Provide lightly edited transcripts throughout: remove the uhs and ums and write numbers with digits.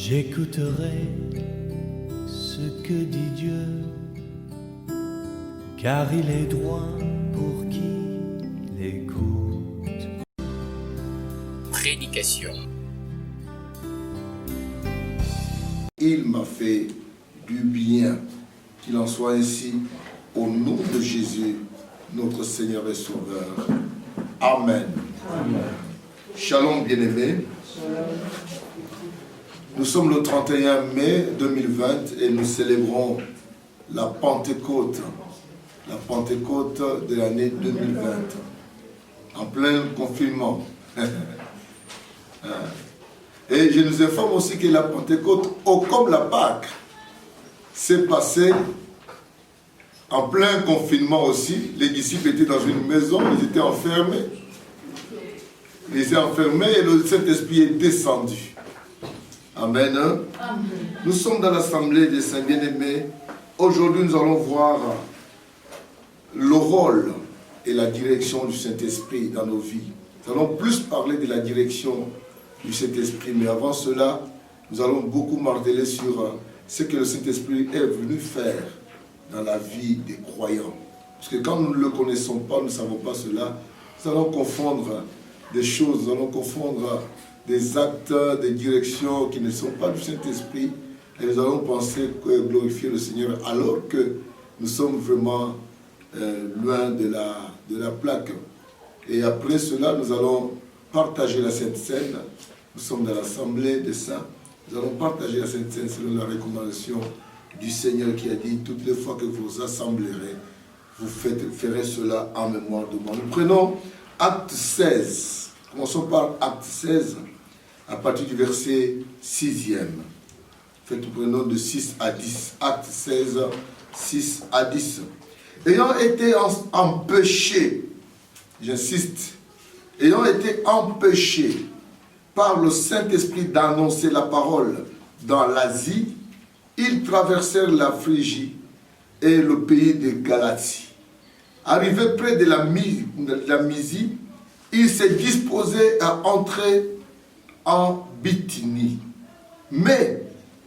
J'écouterai ce que dit Dieu, car il est droit pour qui l'écoute. Prédication. Il m'a fait du bien, qu'il en soit ainsi, au nom de Jésus, notre Seigneur et Sauveur. Amen. Amen. Shalom bien-aimés. Nous sommes le 31 mai 2020 et nous célébrons la Pentecôte de l'année 2020, en plein confinement. Et je nous informe aussi que la Pentecôte, comme la Pâque, s'est passée en plein confinement aussi. Les disciples étaient dans une maison, ils étaient enfermés. Ils étaient enfermés et le Saint-Esprit est descendu. Amen. Amen. Nous sommes dans l'Assemblée des Saints bien-aimés. Aujourd'hui, nous allons voir le rôle et la direction du Saint-Esprit dans nos vies. Nous allons plus parler de la direction du Saint-Esprit, mais avant cela, nous allons beaucoup marteler sur ce que le Saint-Esprit est venu faire dans la vie des croyants. Parce que quand nous ne le connaissons pas, nous ne savons pas cela, nous allons confondre des choses, nous allons confondre des actes, des directions qui ne sont pas du Saint-Esprit, et nous allons penser glorifier le Seigneur alors que nous sommes vraiment loin de la plaque. Et après cela, nous allons partager la Sainte Seine. Nous sommes dans l'Assemblée des Saints. Nous allons partager la Sainte Seine selon la recommandation du Seigneur qui a dit: toutes les fois que vous assemblerez, vous ferez cela en mémoire de moi. Nous prenons Acte 16. Commençons par Acte 16, à partir du verset 6e. Nous prenons de 6 à 10. Acte 16, 6 à 10. Ayant été empêchés, j'insiste, ayant été empêchés par le Saint-Esprit d'annoncer la parole dans l'Asie, ils traversèrent la Phrygie et le pays de Galatie. Arrivés près de la Mysie, ils se disposaient à entrer en Bithynie. Mais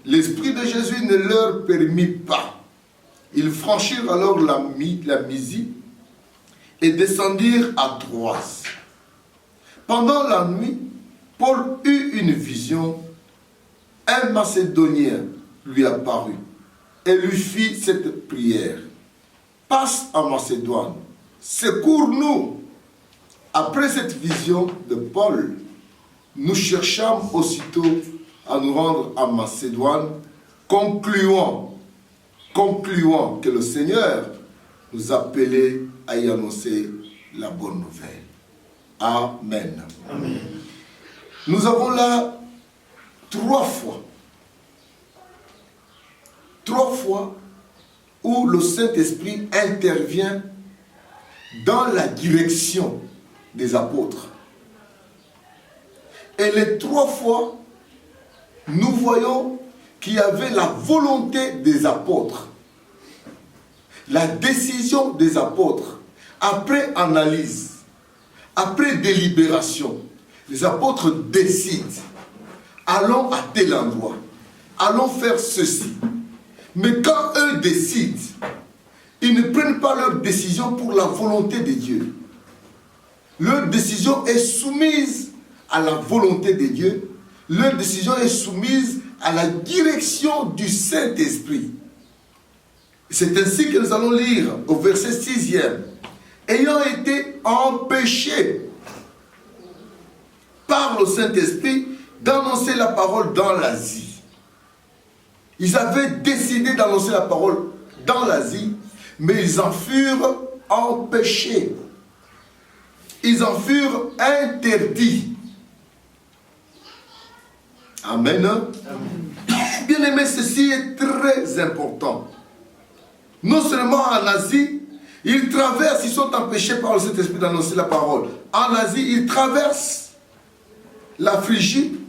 l'Esprit de Jésus ne leur permit pas. Ils franchirent alors la Mysie et descendirent à Troas. Pendant la nuit, Paul eut une vision. Un Macédonien lui apparut et lui fit cette prière: passe en Macédoine, secours-nous. Après cette vision de Paul, nous cherchâmes aussitôt à nous rendre en Macédoine, concluant que le Seigneur nous appelait à y annoncer la bonne nouvelle. Amen. Amen. Nous avons là trois fois où le Saint-Esprit intervient dans la direction des apôtres. Et les 3 fois, nous voyons qu'il y avait la volonté des apôtres, la décision des apôtres. Après analyse, après délibération, les apôtres décident: allons à tel endroit, allons faire ceci. Mais quand eux décident, ils ne prennent pas leur décision pour la volonté de Dieu. Leur décision est soumise à la volonté de Dieu. Leur décision est soumise à la direction du Saint-Esprit. C'est ainsi que nous allons lire au verset 6e. Ayant été empêchés par le Saint-Esprit d'annoncer la parole dans l'Asie. Ils avaient décidé d'annoncer la parole dans l'Asie, mais ils en furent empêchés. Ils en furent interdits. Amen. Amen. Bien aimé, ceci est très important. Non seulement en Asie, ils traversent, ils sont empêchés par le Saint-Esprit d'annoncer la parole. En Asie, ils traversent la Phrygie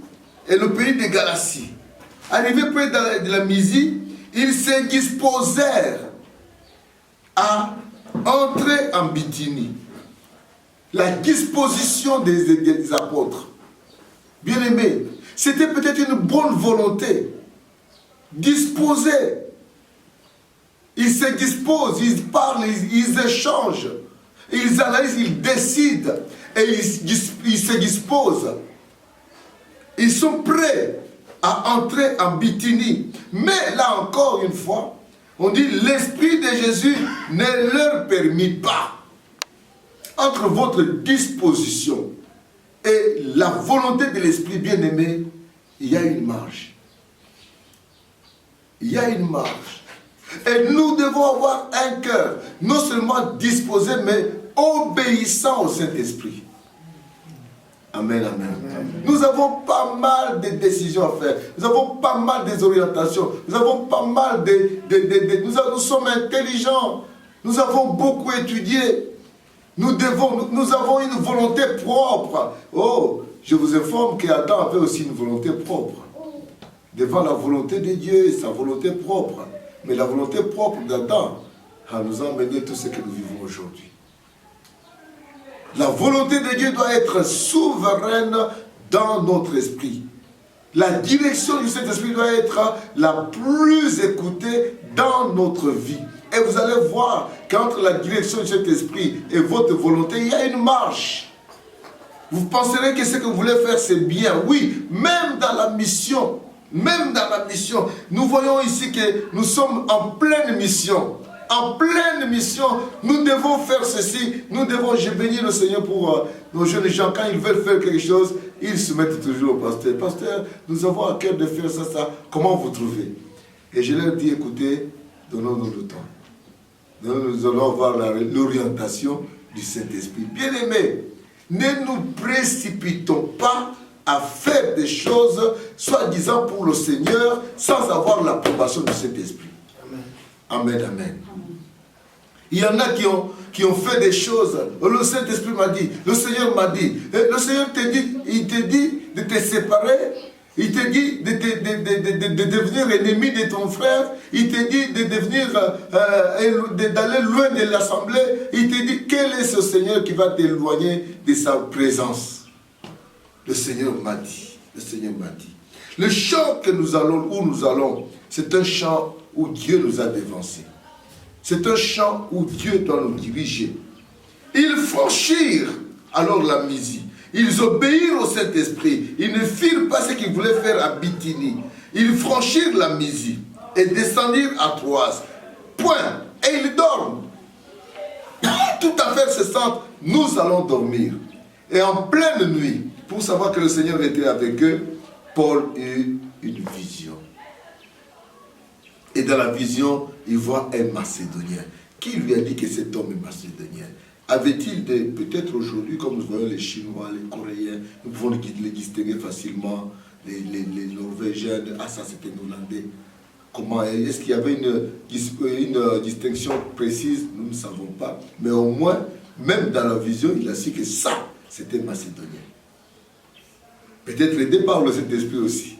et le pays de Galatie. Arrivés près de la Mysie, ils se disposèrent à entrer en Bithynie. La disposition des apôtres. Bien-aimés, C'était peut-être une bonne volonté. Disposée. Ils se disposent, ils parlent, ils échangent. Ils analysent, ils décident. Et ils se disposent. Ils sont prêts à entrer en Bithynie. Mais là encore une fois, on dit l'Esprit de Jésus ne leur permit pas. Entre votre disposition et la volonté de l'Esprit bien-aimé, il y a une marge. Il y a une marge. Et nous devons avoir un cœur, non seulement disposé, mais obéissant au Saint-Esprit. Amen, amen, amen. Nous avons pas mal de décisions à faire. Nous avons pas mal des orientations. Nous avons pas mal nous sommes intelligents. Nous avons beaucoup étudié. Nous avons une volonté propre. Oh, je vous informe qu'Adam avait aussi une volonté propre. Devant la volonté de Dieu et sa volonté propre. Mais la volonté propre d'Adam nous a amené tout ce que nous vivons aujourd'hui. La volonté de Dieu doit être souveraine dans notre esprit. La direction du Saint-Esprit doit être la plus écoutée dans notre vie. Et vous allez voir qu'entre la direction du Saint-Esprit et votre volonté, il y a une marche. Vous penserez que ce que vous voulez faire, c'est bien. Oui, même dans la mission. Même dans la mission. Nous voyons ici que nous sommes en pleine mission. En pleine mission, nous devons faire ceci. Nous devons, je bénis le Seigneur pour nos jeunes gens. Quand ils veulent faire quelque chose, ils se mettent toujours au pasteur. Pasteur, nous avons à cœur de faire ça, ça. Comment vous trouvez? Et je leur dis, écoutez, donnons-nous le temps. Nous allons voir l'orientation du Saint-Esprit. Bien-aimés, ne nous précipitons pas à faire des choses, soi-disant pour le Seigneur, sans avoir l'approbation du Saint-Esprit. Amen, amen. Il y en a qui ont fait des choses. Le Saint-Esprit m'a dit, le Seigneur m'a dit. Le Seigneur te dit, il te dit de te séparer. Il te dit de devenir ennemi de ton frère. Il te dit de devenir, d'aller loin de l'assemblée. Il te dit, quel est ce Seigneur qui va t'éloigner de sa présence? Le Seigneur m'a dit. Le Seigneur m'a dit. Le champ que nous allons, où nous allons, c'est un champ où Dieu nous a dévancés. C'est un champ où Dieu doit nous diriger. Ils franchirent alors la Mysie. Ils obéirent au Saint-Esprit. Ils ne firent pas ce qu'ils voulaient faire à Bithynie. Ils franchirent la Mysie et descendirent à Troas. Point. Et ils dorment. Tout affaire cessante, nous allons dormir. Et en pleine nuit, pour savoir que le Seigneur était avec eux, Paul eut une vision. Et dans la vision, il voit un Macédonien. Qui lui a dit que cet homme est Macédonien? Avait-il peut-être aujourd'hui, comme nous voyons les Chinois, les Coréens, nous pouvons les distinguer facilement, les Norvégiens, ah ça c'était un Hollandais. Comment, est-ce qu'il y avait une distinction précise? Nous ne savons pas. Mais au moins, même dans la vision, il a su que ça, c'était Macédonien. Peut-être aidé par le Saint-Esprit aussi.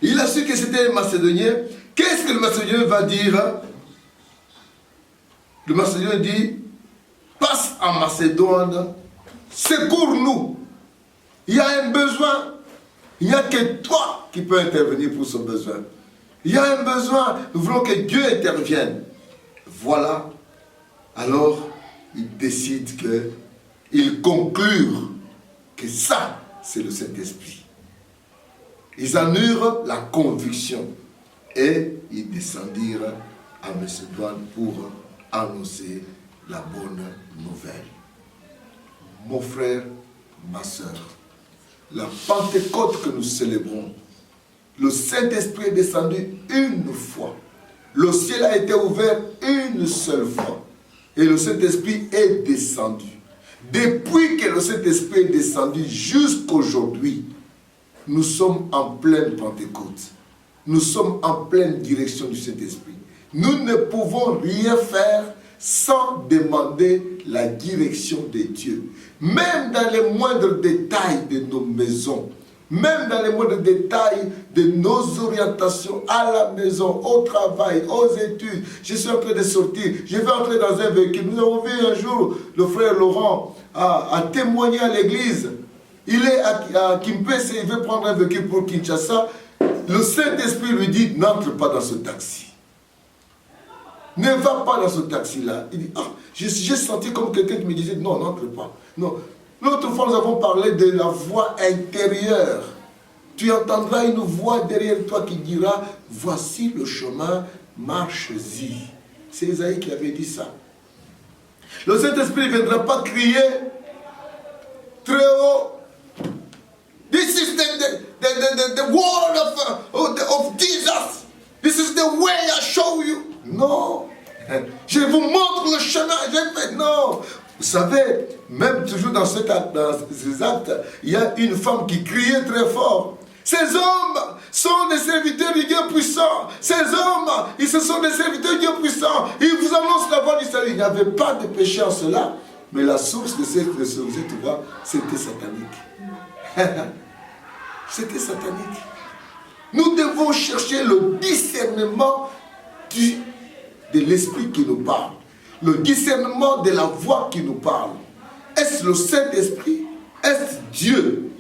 Il a su que c'était un Macédonien. Qu'est-ce que le Macédonien va dire? Le Macédonien dit, passe en Macédoine, secours-nous. Il y a un besoin. Il n'y a que toi qui peux intervenir pour ce besoin. Il y a un besoin. Nous voulons que Dieu intervienne. Voilà. Alors, ils décident ils conclurent que ça, c'est le Saint-Esprit. Ils en eurent la conviction. Et ils descendirent à Macédoine pour annoncer la bonne nouvelle. Mon frère, ma soeur, la Pentecôte que nous célébrons, le Saint-Esprit est descendu une fois. Le ciel a été ouvert une seule fois. Et le Saint-Esprit est descendu. Depuis que le Saint-Esprit est descendu jusqu'aujourd'hui, nous sommes en pleine Pentecôte. Nous sommes en pleine direction du Saint-Esprit. Nous ne pouvons rien faire sans demander la direction de Dieu. Même dans les moindres détails de nos maisons, même dans les moindres détails de nos orientations à la maison, au travail, aux études. Je suis en train de sortir, je vais entrer dans un véhicule. Nous avons vu un jour le frère Laurent a témoigné à l'église. il est à Kimpese, il veut prendre un véhicule pour Kinshasa. Le Saint-Esprit lui dit, n'entre pas dans ce taxi. Ne va pas dans ce taxi-là. Il dit, j'ai senti comme quelqu'un qui me disait, non, n'entre pas. Non. L'autre fois, nous avons parlé de la voix intérieure. Tu entendras une voix derrière toi qui dira, voici le chemin, marche-y. C'est Isaïe qui avait dit ça. Le Saint-Esprit ne viendra pas crier très haut. This is the word of Jesus. This is the way I show you. Non. Je vous montre le chemin. Non. Vous savez, même toujours dans ces actes, il y a une femme qui criait très fort. Ces hommes sont des serviteurs du Dieu puissant. Ces hommes, ils sont des serviteurs du Dieu puissant. Ils vous annoncent la voie du salut. Il n'y avait pas de péché en cela, mais la source de cette voix, c'était satanique. C'était satanique. Nous devons chercher le discernement de l'esprit qui nous parle. Le discernement de la voix qui nous parle. Est-ce le Saint-Esprit? Est-ce Dieu?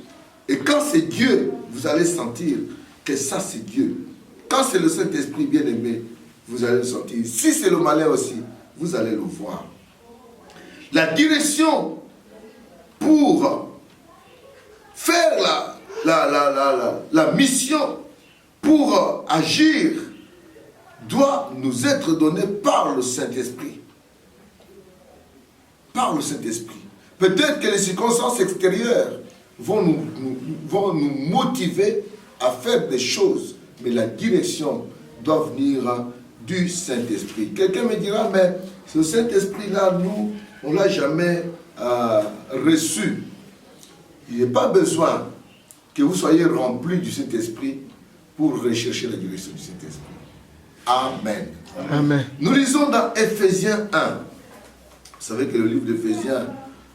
Et quand c'est Dieu, vous allez sentir que ça c'est Dieu. Quand c'est le Saint-Esprit bien-aimé, vous allez le sentir. Si c'est le malin aussi, vous allez le voir. La direction pour faire la mission, pour agir, doit nous être donnée par le Saint-Esprit. Par le Saint-Esprit. Peut-être que les circonstances extérieures vont nous motiver à faire des choses, mais la direction doit venir du Saint-Esprit. Quelqu'un me dira, mais ce Saint-Esprit-là, nous, on ne l'a jamais reçu. Il n'y a pas besoin que vous soyez remplis du Saint-Esprit pour rechercher la direction du Saint-Esprit. Amen. Amen. Nous lisons dans Éphésiens 1. Vous savez que le livre d'Éphésiens,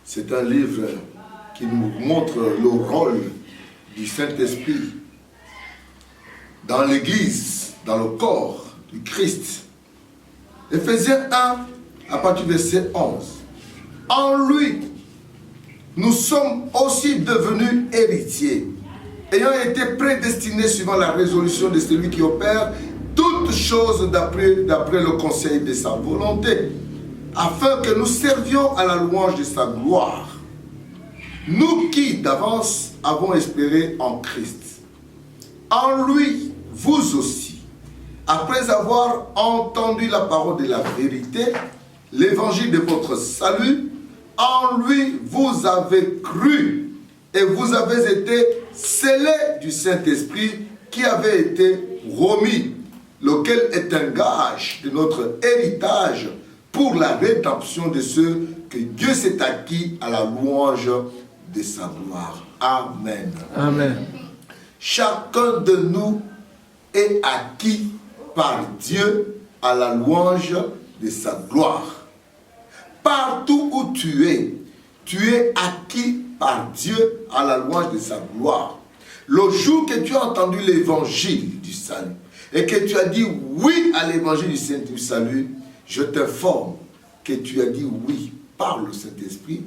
c'est un livre qui nous montre le rôle du Saint-Esprit dans l'Église, dans le corps du Christ. Éphésiens 1, à partir du verset 11. En lui, nous sommes aussi devenus héritiers, ayant été prédestinés suivant la résolution de celui qui opère toutes choses d'après le conseil de sa volonté, afin que nous servions à la louange de sa gloire. Nous qui d'avance avons espéré en Christ. En lui, vous aussi, après avoir entendu la parole de la vérité, l'évangile de votre salut, en lui vous avez cru et vous avez été scellés du Saint-Esprit qui avait été remis, lequel est un gage de notre héritage pour la rédemption de ceux que Dieu s'est acquis à la louange de sa gloire. Amen. Amen. Chacun de nous est acquis par Dieu à la louange de sa gloire. Partout où tu es acquis par Dieu à la louange de sa gloire. Le jour que tu as entendu l'évangile du salut et que tu as dit oui à l'évangile du salut, je t'informe que tu as dit oui par le Saint-Esprit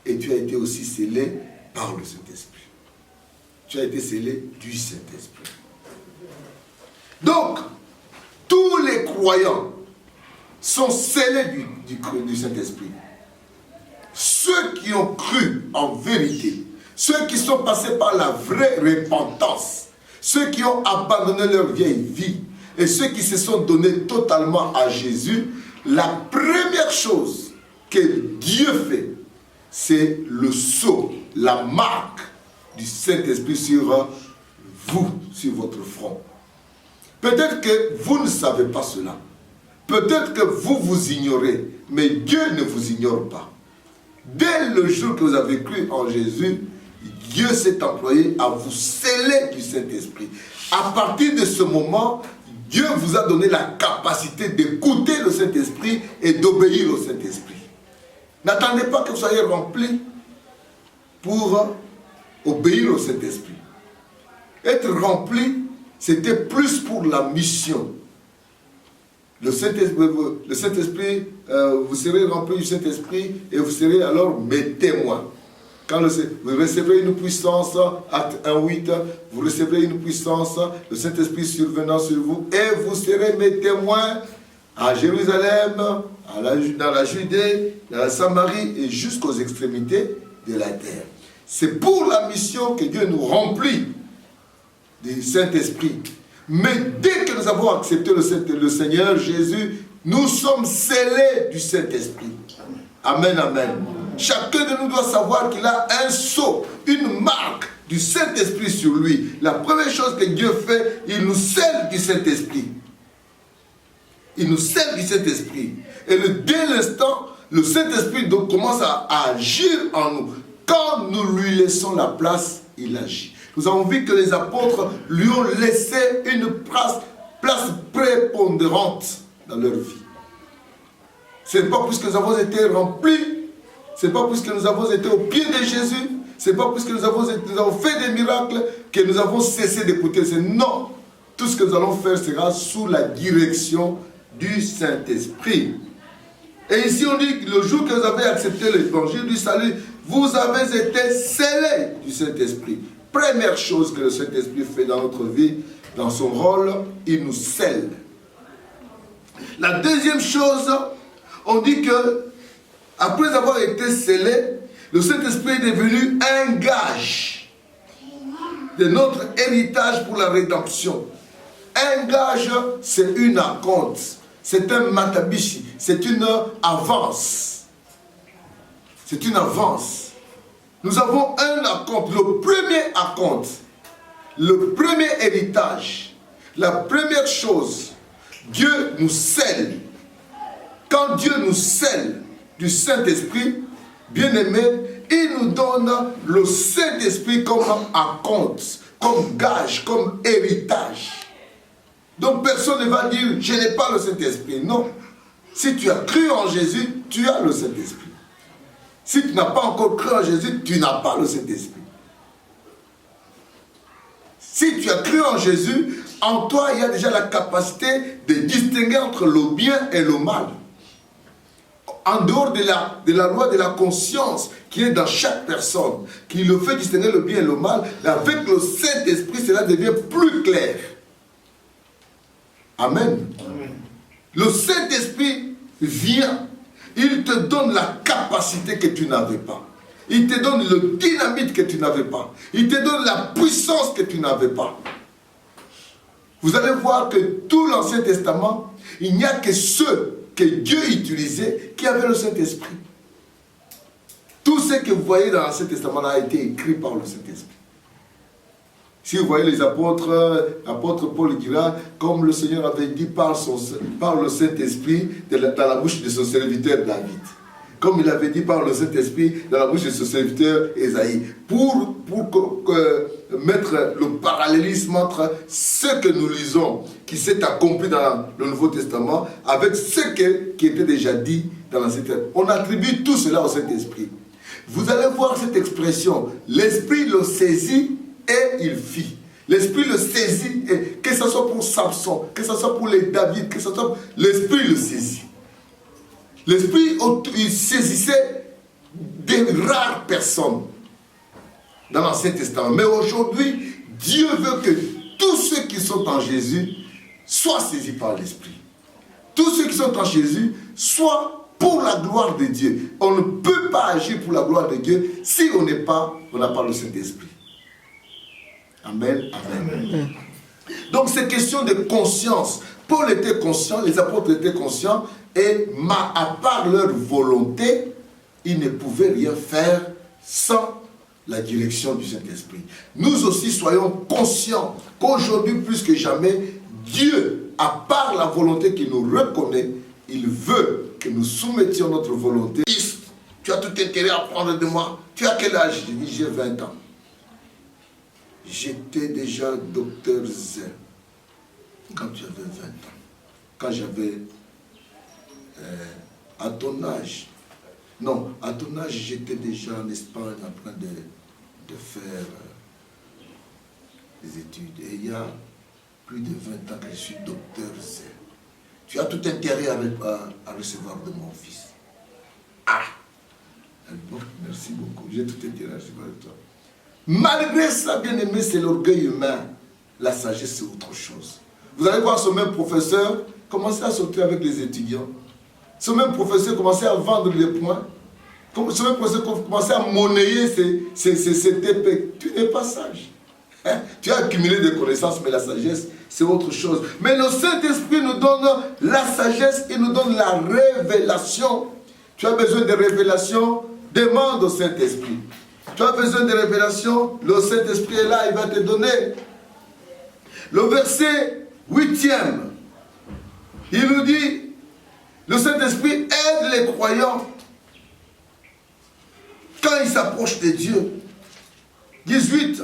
et tu as été aussi scellé par le Saint-Esprit. Tu as été scellé du Saint-Esprit. Donc, tous les croyants sont scellés du Saint-Esprit. Ceux qui ont cru en vérité, ceux qui sont passés par la vraie repentance, ceux qui ont abandonné leur vieille vie et ceux qui se sont donnés totalement à Jésus, la première chose que Dieu fait, c'est le sceau, la marque du Saint-Esprit sur vous, sur votre front. Peut-être que vous ne savez pas cela. Peut-être que vous ignorez, mais Dieu ne vous ignore pas. Dès le jour que vous avez cru en Jésus, Dieu s'est employé à vous sceller du Saint-Esprit. À partir de ce moment, Dieu vous a donné la capacité d'écouter le Saint-Esprit et d'obéir au Saint-Esprit. N'attendez pas que vous soyez remplis pour obéir au Saint-Esprit. Être rempli, c'était plus pour la mission. Le Saint-Esprit, vous serez rempli du Saint-Esprit et vous serez alors mes témoins. Quand vous recevrez une puissance, acte 1:8, vous recevrez une puissance, le Saint-Esprit survenant sur vous, et vous serez mes témoins à Jérusalem, dans la Judée, dans la Samarie et jusqu'aux extrémités de la terre. C'est pour la mission que Dieu nous remplit du Saint-Esprit. Mais dès que nous avons accepté le Seigneur Jésus, nous sommes scellés du Saint-Esprit. Amen, amen. Chacun de nous doit savoir qu'il a un sceau, une marque du Saint-Esprit sur lui. La première chose que Dieu fait, il nous scelle du Saint-Esprit. Il nous scelle du Saint-Esprit. Et dès l'instant, le Saint-Esprit commence à agir en nous. Quand nous lui laissons la place, il agit. Nous avons vu que les apôtres lui ont laissé une place prépondérante dans leur vie. Ce n'est pas puisque nous avons été remplis, ce n'est pas puisque nous avons été au pied de Jésus, ce n'est pas puisque nous avons fait des miracles que nous avons cessé d'écouter. Non, tout ce que nous allons faire sera sous la direction du Saint-Esprit. Et ici on dit que le jour que vous avez accepté l'évangile du salut, vous avez été scellés du Saint-Esprit. Première chose que le Saint-Esprit fait dans notre vie, dans son rôle, il nous scelle. La deuxième chose, on dit que après avoir été scellé, le Saint-Esprit est devenu un gage de notre héritage pour la rédemption. Un gage, c'est une acompte, c'est un matabishi, c'est une avance. C'est une avance. Nous avons un acompte, le premier acompte, le premier héritage, la première chose, Dieu nous scelle. Quand Dieu nous scelle du Saint-Esprit, bien-aimé, il nous donne le Saint-Esprit comme acompte, comme gage, comme héritage. Donc personne ne va dire, je n'ai pas le Saint-Esprit. Non. Si tu as cru en Jésus, tu as le Saint-Esprit. Si tu n'as pas encore cru en Jésus, tu n'as pas le Saint-Esprit. Si tu as cru en Jésus, en toi, il y a déjà la capacité de distinguer entre le bien et le mal. En dehors de la loi de la conscience qui est dans chaque personne, qui le fait distinguer le bien et le mal, avec le Saint-Esprit, cela devient plus clair. Amen. Amen. Le Saint-Esprit vient, il te donne la capacité que tu n'avais pas. Il te donne le dynamite que tu n'avais pas. Il te donne la puissance que tu n'avais pas. Vous allez voir que tout l'Ancien Testament, il n'y a que ceux que Dieu utilisait qui avaient le Saint-Esprit. Tout ce que vous voyez dans l'Ancien Testament a été écrit par le Saint-Esprit. Si vous voyez les apôtres, l'apôtre Paul dira, comme le Seigneur avait dit par le Saint-Esprit dans la bouche de son serviteur David. Comme il avait dit par le Saint-Esprit dans la bouche de son serviteur Ésaïe. Pour mettre le parallélisme entre ce que nous lisons, qui s'est accompli dans le Nouveau Testament, avec ce qui était déjà dit dans l'Ancien Testament. On attribue tout cela au Saint-Esprit. Vous allez voir cette expression, l'Esprit le saisit et il fit. L'Esprit le saisit, et que ce soit pour Samson, que ce soit pour les David, que ce soit l'Esprit le saisit. L'Esprit, il saisissait des rares personnes dans l'Ancien Testament. Mais aujourd'hui, Dieu veut que tous ceux qui sont en Jésus soient saisis par l'Esprit. Tous ceux qui sont en Jésus soient pour la gloire de Dieu. On ne peut pas agir pour la gloire de Dieu si on n'a pas le Saint-Esprit. Amen, amen. Amen. Donc c'est question de conscience. Paul était conscient, les apôtres étaient conscients, et à part leur volonté, ils ne pouvaient rien faire sans la direction du Saint-Esprit. Nous aussi soyons conscients qu'aujourd'hui plus que jamais, Dieu, à part la volonté qu'il nous reconnaît, il veut que nous soumettions notre volonté. Tu as tout intérêt à prendre de moi. Tu as quel âge? Je dis, j'ai 20 ans. J'étais déjà docteur Z quand j'avais 20 ans. Quand j'avais, à ton âge, non, à ton âge, j'étais déjà en Espagne en train de faire des études. Et il y a plus de 20 ans que je suis docteur Z. Tu as tout intérêt à recevoir de mon fils. Ah! Bon, merci beaucoup. J'ai tout interagi avec toi. Malgré ça, bien aimé, c'est l'orgueil humain. La sagesse, c'est autre chose. Vous allez voir ce même professeur commencer à sortir avec les étudiants. Ce même professeur commencer à vendre les points. Ce même professeur commencer à monnayer ses TP. Tu n'es pas sage. Hein? Tu as accumulé des connaissances, mais la sagesse, c'est autre chose. Mais le Saint-Esprit nous donne la sagesse et nous donne la révélation. Tu as besoin de révélation, demande au Saint-Esprit. Tu as besoin de révélation, le Saint-Esprit est là, il va te donner. Le verset 8e, il nous dit, le Saint-Esprit aide les croyants quand ils s'approchent de Dieu. 18,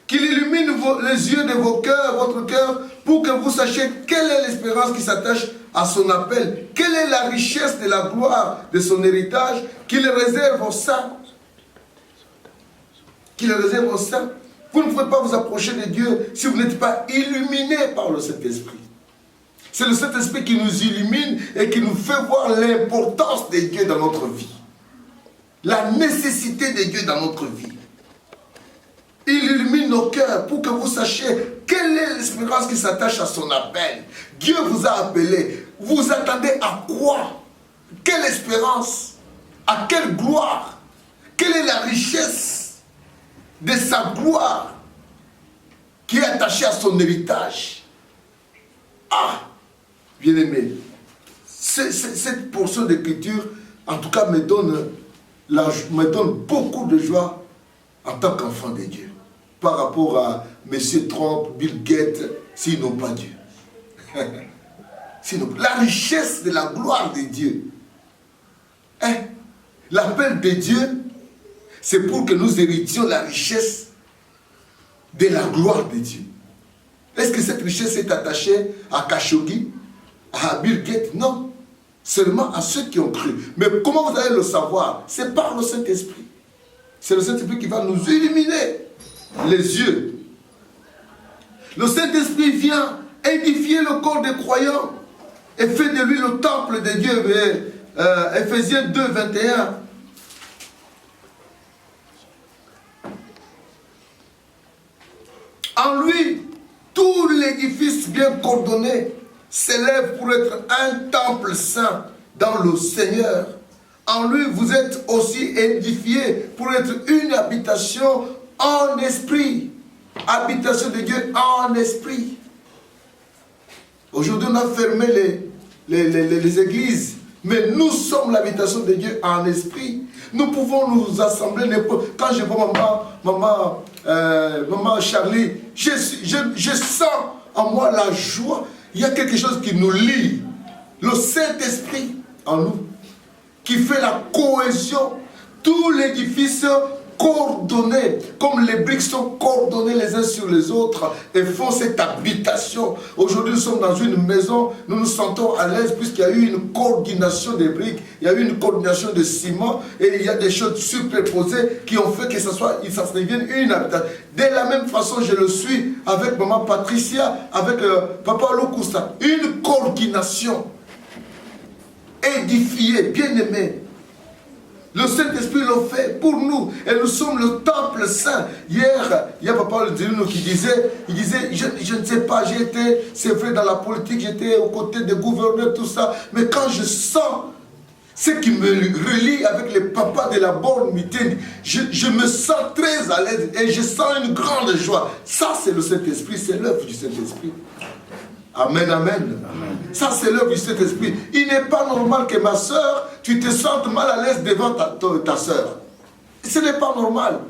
qu'il illumine les yeux de vos cœurs, votre cœur, pour que vous sachiez quelle est l'espérance qui s'attache à son appel, quelle est la richesse de la gloire de son héritage, qu'il réserve aux saints. Qu'il réserve aux saints. Vous ne pouvez pas vous approcher de Dieu si vous n'êtes pas illuminé par le Saint-Esprit. C'est le Saint-Esprit qui nous illumine et qui nous fait voir l'importance de Dieu dans notre vie. La nécessité de Dieu dans notre vie. Il illumine nos cœurs pour que vous sachiez quelle est l'espérance qui s'attache à son appel. Dieu vous a appelé. Vous attendez à quoi? Quelle espérance? À quelle gloire? Quelle est la richesse de sa gloire qui est attachée à son héritage? Ah, bien-aimé, cette portion d'écriture, en tout cas, me donne beaucoup de joie en tant qu'enfant de Dieu. Par rapport à M. Trump, Bill Gates, s'ils n'ont pas Dieu. La richesse de la gloire de Dieu. Hein? L'appel de Dieu, c'est pour que nous héritions la richesse de la gloire de Dieu. Est-ce que cette richesse est attachée à Khashoggi, à Bill Gates? Non. Seulement à ceux qui ont cru. Mais comment vous allez le savoir? C'est par le Saint-Esprit. C'est le Saint-Esprit qui va nous illuminer les yeux. Le Saint-Esprit vient édifier le corps des croyants et fait de lui le temple de Dieu. Ephésiens 2, 21. En lui, tout l'édifice bien coordonné s'élève pour être un temple saint dans le Seigneur. En lui, vous êtes aussi édifiés pour être une habitation en esprit. Habitation de Dieu en esprit. Aujourd'hui, on a fermé les églises, mais nous sommes l'habitation de Dieu en esprit. Nous pouvons nous assembler. Quand je vois maman Charlie, je sens en moi la joie. Il y a quelque chose qui nous lie. Le Saint-Esprit en nous, qui fait la cohésion. Tout l'édifice coordonné, comme les briques sont coordonnées les uns sur les autres et font cette habitation. Aujourd'hui, nous sommes dans une maison, nous nous sentons à l'aise puisqu'il y a eu une coordination des briques, il y a eu une coordination de ciment et il y a des choses superposées qui ont fait que ça devienne une habitation. De la même façon, je le suis avec maman Patricia, avec papa Lokusa. Une coordination édifiée, bien aimée. Le Saint-Esprit le fait pour nous. Et nous sommes le temple saint. Hier, il y a papa Dilino qui disait, je ne sais pas, j'ai été, c'est vrai, dans la politique, j'étais aux côtés des gouverneurs, tout ça. Mais quand je sens ce qui me relie avec les papas de la borne meeting, je me sens très à l'aise et je sens une grande joie. Ça, c'est le Saint-Esprit, c'est l'œuvre du Saint-Esprit. Amen, amen. Ça, c'est l'œuvre du Saint-Esprit. Il n'est pas normal que ma soeur, tu te sentes mal à l'aise devant ta soeur. Ce n'est pas normal.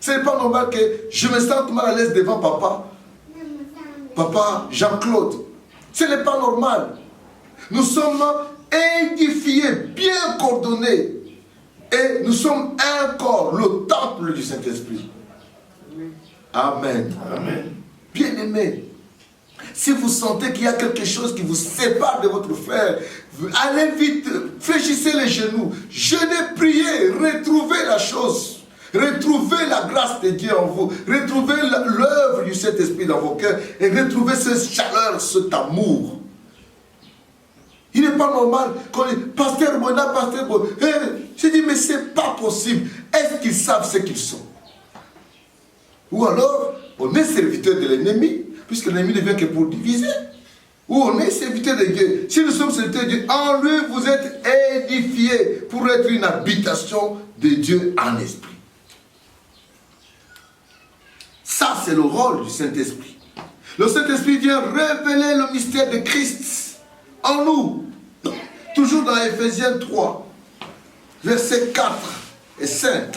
Ce n'est pas normal que je me sente mal à l'aise devant papa. Papa Jean-Claude. Ce n'est pas normal. Nous sommes édifiés, bien coordonnés. Et nous sommes un corps, le temple du Saint-Esprit. Amen. Amen. Bien-aimés. Si vous sentez qu'il y a quelque chose qui vous sépare de votre frère, allez vite, fléchissez les genoux, jeûnez, priez, retrouvez la chose, retrouvez la grâce de Dieu en vous, retrouvez l'œuvre du Saint-Esprit dans vos cœurs et retrouvez cette chaleur, cet amour. Il n'est pas normal qu'on dise, pasteur Bona, pasteur Bona. J'ai dit, mais c'est pas possible. Est-ce qu'ils savent ce qu'ils sont? Ou alors, on est serviteur de l'ennemi, puisque l'ennemi ne vient que pour diviser. Ou on est serviteur de Dieu. Si nous sommes serviteurs de Dieu, en lui vous êtes édifiés pour être une habitation de Dieu en esprit. Ça, c'est le rôle du Saint-Esprit. Le Saint-Esprit vient révéler le mystère de Christ en nous. Toujours dans Ephésiens 3, versets 4 et 5.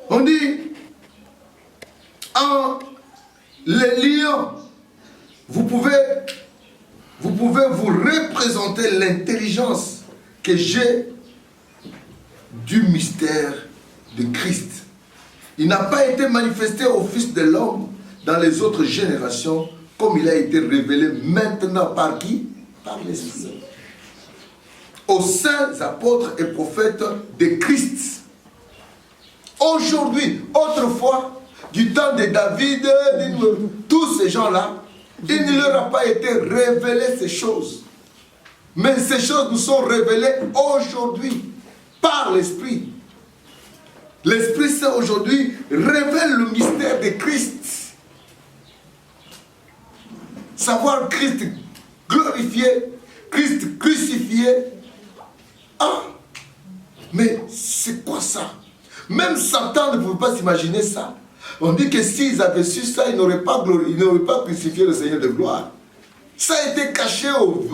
On dit, en les liant, vous pouvez vous représenter l'intelligence que j'ai du mystère de Christ. Il n'a pas été manifesté au Fils de l'homme dans les autres générations, comme il a été révélé maintenant par qui? Par l'Esprit. Aux saints apôtres et prophètes de Christ. Aujourd'hui, autrefois, du temps de David, tous ces gens-là, il ne leur a pas été révélé ces choses. Mais ces choses nous sont révélées aujourd'hui par l'Esprit. L'Esprit Saint aujourd'hui révèle le mystère de Christ. Savoir Christ glorifié, Christ crucifié. Ah, mais c'est quoi ça? Même Satan ne pouvait pas s'imaginer ça. On dit que s'ils avaient su ça, ils n'auraient pas crucifié le Seigneur de gloire. Ça a été caché aux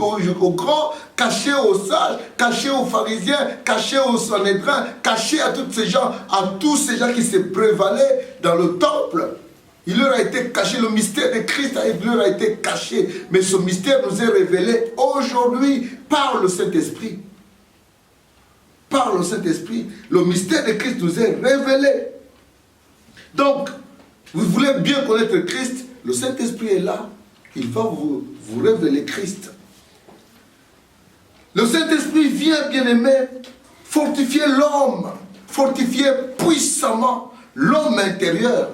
grands, caché aux sages, caché aux pharisiens, caché aux Sanhédrins, caché à tous ces gens qui se prévalaient dans le temple. Il leur a été caché, le mystère de Christ leur a été caché. Mais ce mystère nous est révélé aujourd'hui par le Saint-Esprit. Par le Saint-Esprit, le mystère de Christ nous est révélé. Donc, vous voulez bien connaître Christ, le Saint-Esprit est là. Il va vous révéler Christ. Le Saint-Esprit vient, bien-aimé, fortifier l'homme, fortifier puissamment l'homme intérieur.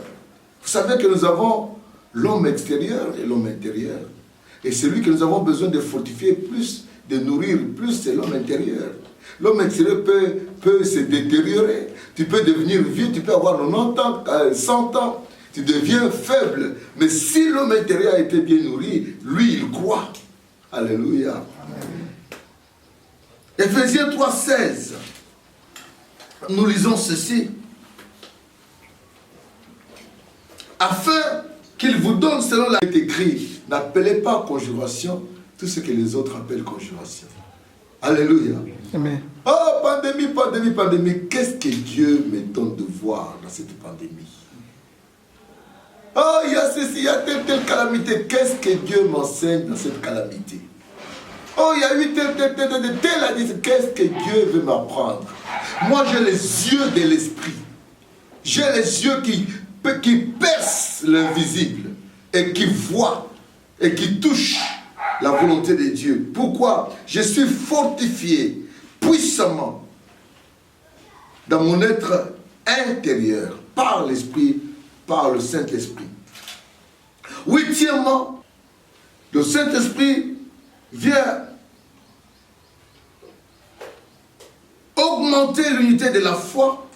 Vous savez que nous avons l'homme extérieur et l'homme intérieur. Et celui que nous avons besoin de fortifier plus, de nourrir plus, c'est l'homme intérieur. L'homme extérieur peut se détériorer. Tu peux devenir vieux, tu peux avoir 90 ans, 100 ans. Tu deviens faible. Mais si l'homme intérieur a été bien nourri, lui, il croit. Alléluia. Ephésiens 3, 16. Nous lisons ceci. Afin qu'il vous donne selon la écrit, n'appelez pas conjuration tout ce que les autres appellent conjuration. Alléluia. Amen. Oh, pandémie, pandémie, pandémie. Qu'est-ce que Dieu me donne de voir dans cette pandémie? Oh, il y a ceci, il y a telle calamité. Qu'est-ce que Dieu m'enseigne dans cette calamité? Oh, il y a eu telle. Qu'est-ce que Dieu veut m'apprendre? Moi, j'ai les yeux de l'esprit. J'ai les yeux qui percent l'invisible et qui voient et qui touchent la volonté de Dieu. Pourquoi? Je suis fortifié puissamment dans mon être intérieur par l'Esprit, par le Saint-Esprit. Huitièmement, le Saint-Esprit vient augmenter l'unité de la foi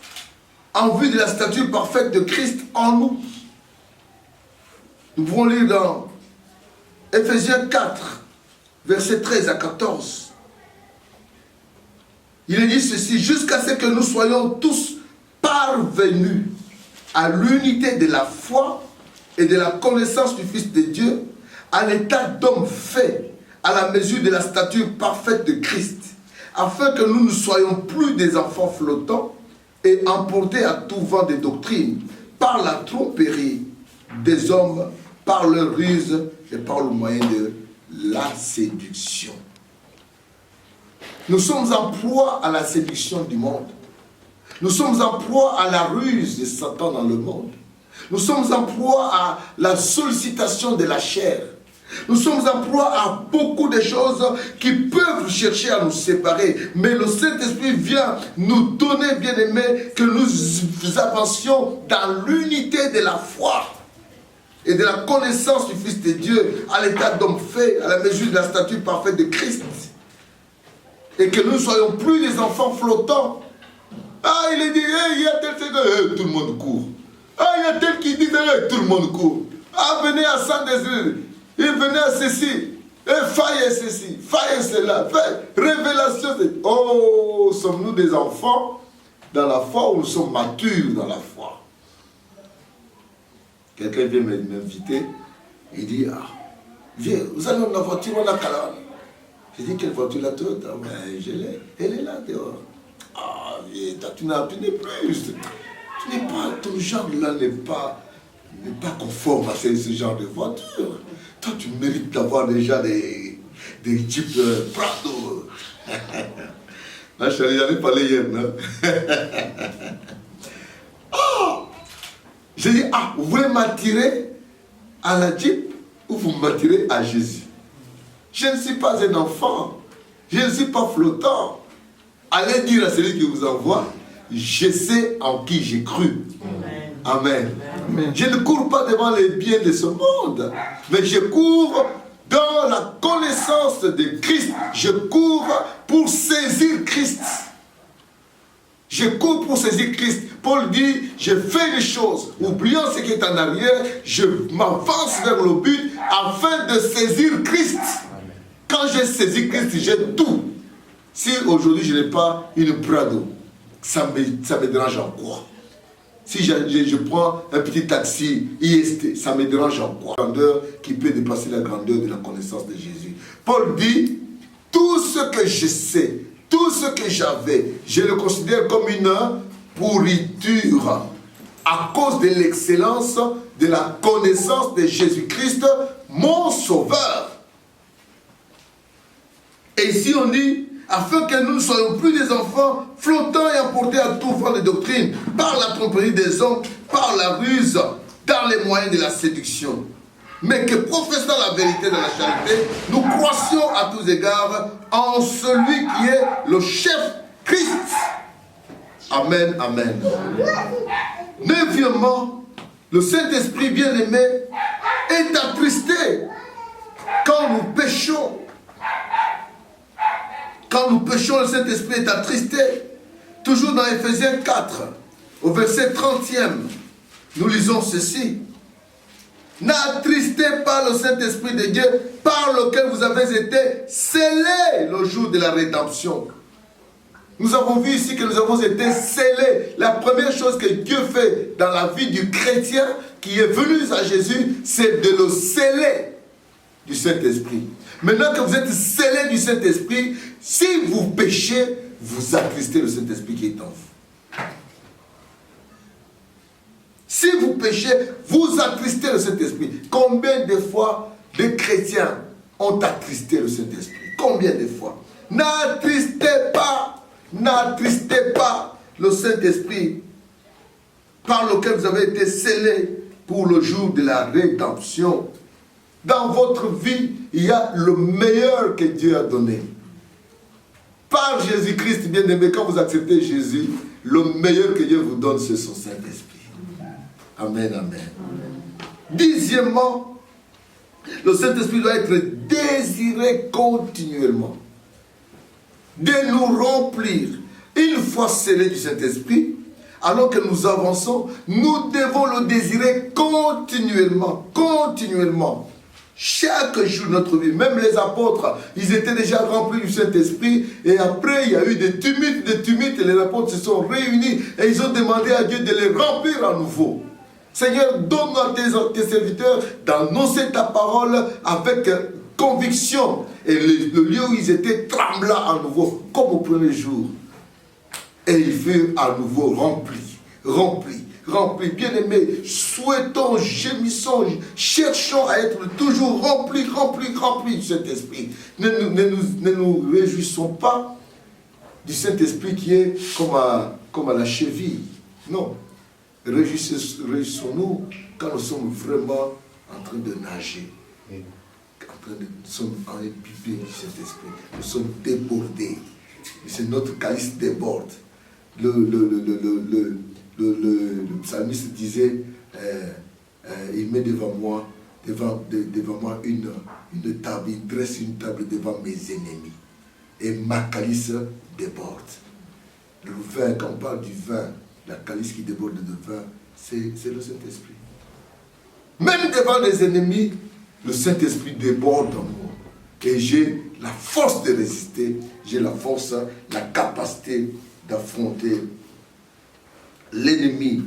en vue de la stature parfaite de Christ en nous. Nous pouvons lire dans Ephésiens 4, versets 13 à 14. Il est dit ceci, jusqu'à ce que nous soyons tous parvenus à l'unité de la foi et de la connaissance du Fils de Dieu, à l'état d'homme fait, à la mesure de la stature parfaite de Christ, afin que nous ne soyons plus des enfants flottants et emportés à tout vent de doctrine, par la tromperie des hommes, par leur ruse et par le moyen de la séduction. Nous sommes en proie à la séduction du monde. Nous sommes en proie à la ruse de Satan dans le monde. Nous sommes en proie à la sollicitation de la chair. Nous sommes en proie à beaucoup de choses qui peuvent chercher à nous séparer. Mais le Saint-Esprit vient nous donner, bien-aimés, que nous avancions dans l'unité de la foi et de la connaissance du Fils de Dieu, à l'état d'homme fait, à la mesure de la stature parfaite de Christ. Et que nous ne soyons plus des enfants flottants. Ah, il est dit, hey, il y a tel, tout le monde court. Ah, il y a tel qui dit, hey, tout le monde court. Ah, venez à Saint-Désir. Et venez à ceci. Et faille ceci. Faille cela. Révélation. Oh, sommes-nous des enfants dans la foi ou nous sommes matures dans la foi? Quelqu'un vient m'inviter. Il dit, ah, viens, vous allez dans la voiture, on a calme. J'ai dit, quelle voiture la Toyota? Ben, je l'ai. Elle est là dehors. Ah, tu n'es plus. Tu n'es pas, ton genre là n'est pas conforme à ce genre de voiture. Toi, tu mérites d'avoir déjà des Jeep Prado. Là, je n'en ai parlé hier, non? Oh! J'ai dit, ah, vous voulez m'attirer à la Jeep ou vous m'attirez à Jésus? Je ne suis pas un enfant. Je ne suis pas flottant. Allez dire à celui qui vous envoie, je sais en qui j'ai cru. Amen. Amen. Je ne cours pas devant les biens de ce monde, mais je cours dans la connaissance de Christ. Je cours pour saisir Christ. Je cours pour saisir Christ. Paul dit, je fais les choses, oubliant ce qui est en arrière, je m'avance vers le but afin de saisir Christ. Quand j'ai saisi Christ, j'ai tout. Si aujourd'hui je n'ai pas une Prado, ça me dérange en quoi? Si je prends un petit taxi IST, ça me dérange en quoi? Grandeur qui peut dépasser la grandeur de la connaissance de Jésus. Paul dit, tout ce que je sais, tout ce que j'avais, je le considère comme une pourriture à cause de l'excellence de la connaissance de Jésus-Christ, mon Sauveur. Et ici on dit, afin que nous ne soyons plus des enfants flottants et emportés à tout vent de doctrine, par la tromperie des hommes, par la ruse, dans les moyens de la séduction. Mais que professant la vérité dans la charité, nous croissions à tous égards en celui qui est le chef Christ. Amen, amen. Neuvièmement, le Saint-Esprit bien-aimé est attristé quand nous péchons. Quand nous péchons, le Saint-Esprit est attristé. Toujours dans Ephésiens 4, au verset 30e, nous lisons ceci. N'attristez pas le Saint-Esprit de Dieu par lequel vous avez été scellés le jour de la rédemption. Nous avons vu ici que nous avons été scellés. La première chose que Dieu fait dans la vie du chrétien qui est venu à Jésus, c'est de le sceller du Saint-Esprit. Maintenant que vous êtes scellés du Saint-Esprit, si vous péchez, vous attristez le Saint-Esprit qui est en vous. Si vous péchez, vous attristez le Saint-Esprit. Combien de fois des chrétiens ont attristé le Saint-Esprit? Combien de fois? N'attristez pas le Saint-Esprit par lequel vous avez été scellés pour le jour de la rédemption. Dans votre vie, il y a le meilleur que Dieu a donné. Par Jésus-Christ, bien-aimé, quand vous acceptez Jésus, le meilleur que Dieu vous donne, c'est son Saint-Esprit. Amen, amen. Dixièmement, le Saint-Esprit doit être désiré continuellement de nous remplir. Une fois scellés du Saint-Esprit, alors que nous avançons, nous devons le désirer continuellement, continuellement. Chaque jour de notre vie, même les apôtres, ils étaient déjà remplis du Saint-Esprit, et après il y a eu des tumultes, et les apôtres se sont réunis, et ils ont demandé à Dieu de les remplir à nouveau. Seigneur, donne à tes serviteurs d'annoncer ta parole avec conviction. Et le lieu où ils étaient trembla à nouveau, comme au premier jour. Et ils furent à nouveau remplis. Bien-aimés, souhaitons, gémissons, cherchons à être toujours remplis du Saint-Esprit. Ne nous réjouissons pas du Saint-Esprit qui est comme à la cheville. Non. Réjouissons-nous quand nous sommes vraiment en train de nager. Nous sommes imbibés du Saint-Esprit. Nous sommes débordés. C'est notre calice déborde. Le psalmiste disait, il met devant moi une table, il dresse une table devant mes ennemis. et ma calice déborde. Le vin, quand on parle du vin, la calice qui déborde de vin, c'est le Saint-Esprit. Même devant les ennemis, le Saint-Esprit déborde en moi. Et j'ai la force de résister, j'ai la force, la capacité d'affronter l'ennemi.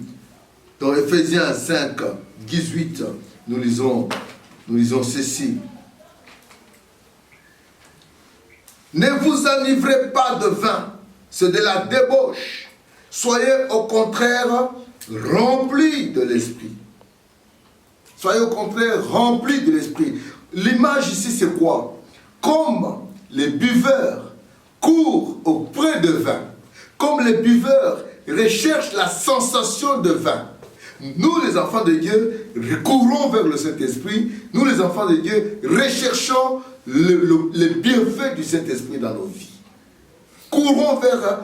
Dans Ephésiens 5, 18, nous lisons ceci. Ne vous enivrez pas de vin, c'est de la débauche. Soyez au contraire remplis de l'esprit. Soyez au contraire remplis de l'esprit. L'image ici, c'est quoi? Comme les buveurs courent auprès de vin, comme les buveurs recherchent la sensation de vin, nous, les enfants de Dieu, courons vers le Saint-Esprit. Nous, les enfants de Dieu, recherchons les bienfaits du Saint-Esprit dans nos vies. Courons vers...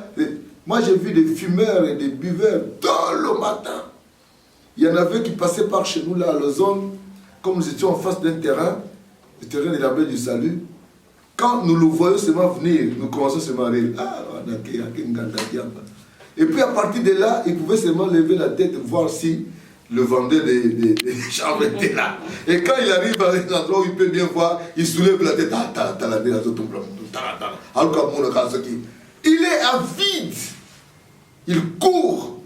Moi, j'ai vu des fumeurs et des buveurs tôt le matin. Il y en avait qui passaient par chez nous, là, à Lausanne, comme nous étions en face d'un terrain, le terrain de la baie du Salut. Quand nous le voyons seulement venir, nous commençons seulement à rire. Et puis à partir de là, ils pouvaient seulement lever la tête et voir si le vendeur des chambres était là. Et quand il arrive à un endroit où il peut bien voir, il soulève la tête. Il est avide. Il court.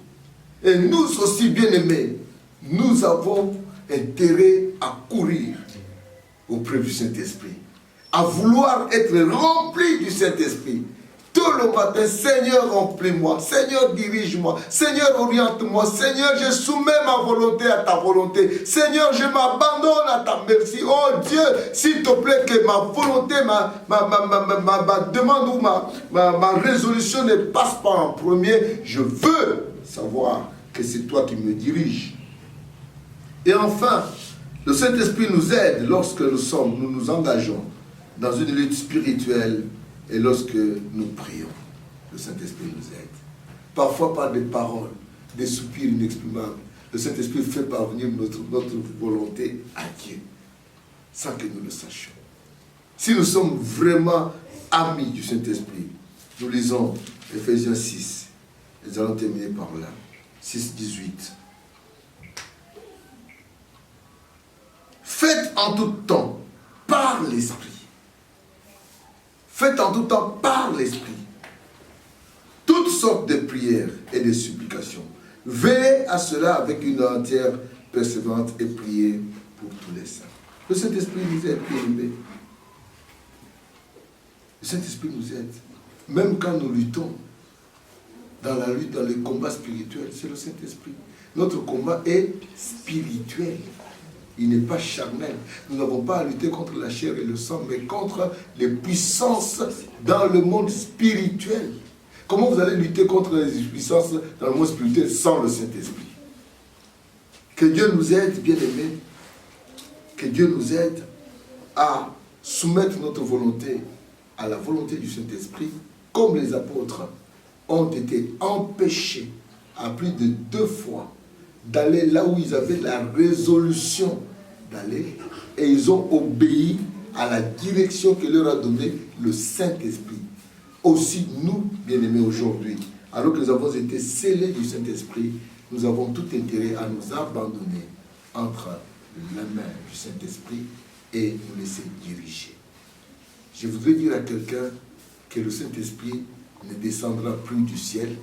Et nous aussi, bien-aimés, nous avons intérêt à courir auprès du Saint-Esprit, à vouloir être remplis du Saint-Esprit. Tout le matin, Seigneur, remplis-moi, Seigneur, dirige-moi, Seigneur, oriente-moi, Seigneur, je soumets ma volonté à ta volonté, Seigneur, je m'abandonne à ta merci. Oh Dieu, s'il te plaît, que ma volonté, ma demande ou ma résolution ne passe pas en premier. Je veux savoir que c'est toi qui me diriges. Et enfin, le Saint-Esprit nous aide lorsque nous nous engageons dans une lutte spirituelle. Et lorsque nous prions, le Saint-Esprit nous aide. Parfois par des paroles, des soupirs inexprimables. Le Saint-Esprit fait parvenir notre volonté à Dieu, sans que nous le sachions. Si nous sommes vraiment amis du Saint-Esprit, nous lisons Ephésiens 6. Nous allons terminer par là. 6, 18. Faites en tout temps par l'Esprit. Faites en tout temps par l'Esprit toutes sortes de prières et de supplications. Veillez à cela avec une entière persévérance et priez pour tous les saints. Le Saint-Esprit nous aide, bien-aimés. Le Saint-Esprit nous aide. Même quand nous luttons, dans la lutte, dans les combats spirituels, c'est le Saint-Esprit. Notre combat est spirituel. Il n'est pas charnel. Nous n'avons pas à lutter contre la chair et le sang, mais contre les puissances dans le monde spirituel. Comment vous allez lutter contre les puissances dans le monde spirituel sans le Saint-Esprit? Que Dieu nous aide, bien-aimés. Que Dieu nous aide à soumettre notre volonté à la volonté du Saint-Esprit, comme les apôtres ont été empêchés à plus de 2 fois d'aller là où ils avaient la résolution d'aller, et ils ont obéi à la direction que leur a donnée le Saint-Esprit. Aussi nous, bien-aimés, aujourd'hui, alors que nous avons été scellés du Saint-Esprit, nous avons tout intérêt à nous abandonner entre la main du Saint-Esprit et nous laisser diriger. Je voudrais dire à quelqu'un que le Saint-Esprit ne descendra plus du ciel.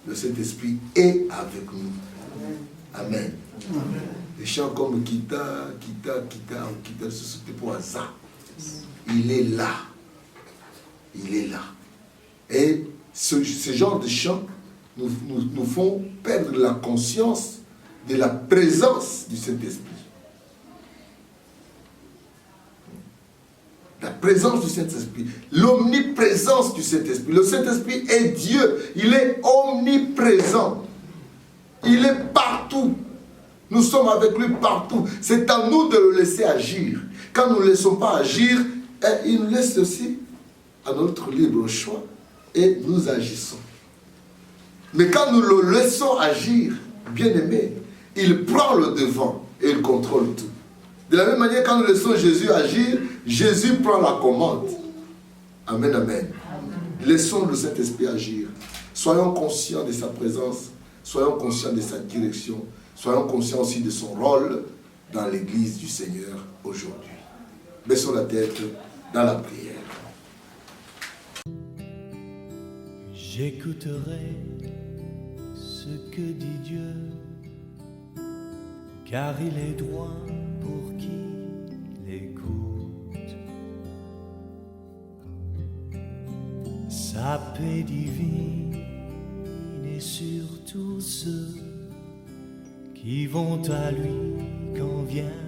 Le Saint-Esprit est avec nous. Amen. Amen. Les chants comme Kita, c'était pour hasard. Il est là. Il est là. Et ce genre de chants nous font perdre la conscience de la présence du Saint-Esprit. La présence du Saint-Esprit, l'omniprésence du Saint-Esprit. Le Saint-Esprit est Dieu, il est omniprésent. Il est partout. Nous sommes avec lui partout. C'est à nous de le laisser agir. Quand nous ne le laissons pas agir, il nous laisse aussi à notre libre choix et nous agissons. Mais quand nous le laissons agir, bien aimé, il prend le devant et il contrôle tout. De la même manière, quand nous laissons Jésus agir, Jésus prend la commande. Amen, amen. Laissons le Saint-Esprit agir. Soyons conscients de sa présence. Soyons conscients de sa direction. Soyons conscients aussi de son rôle dans l'église du Seigneur aujourd'hui. Baissons la tête dans la prière. J'écouterai ce que dit Dieu, car il est droit pour qui l'écoute. Sa paix divine est sur tous ceux qui vont à lui quand vient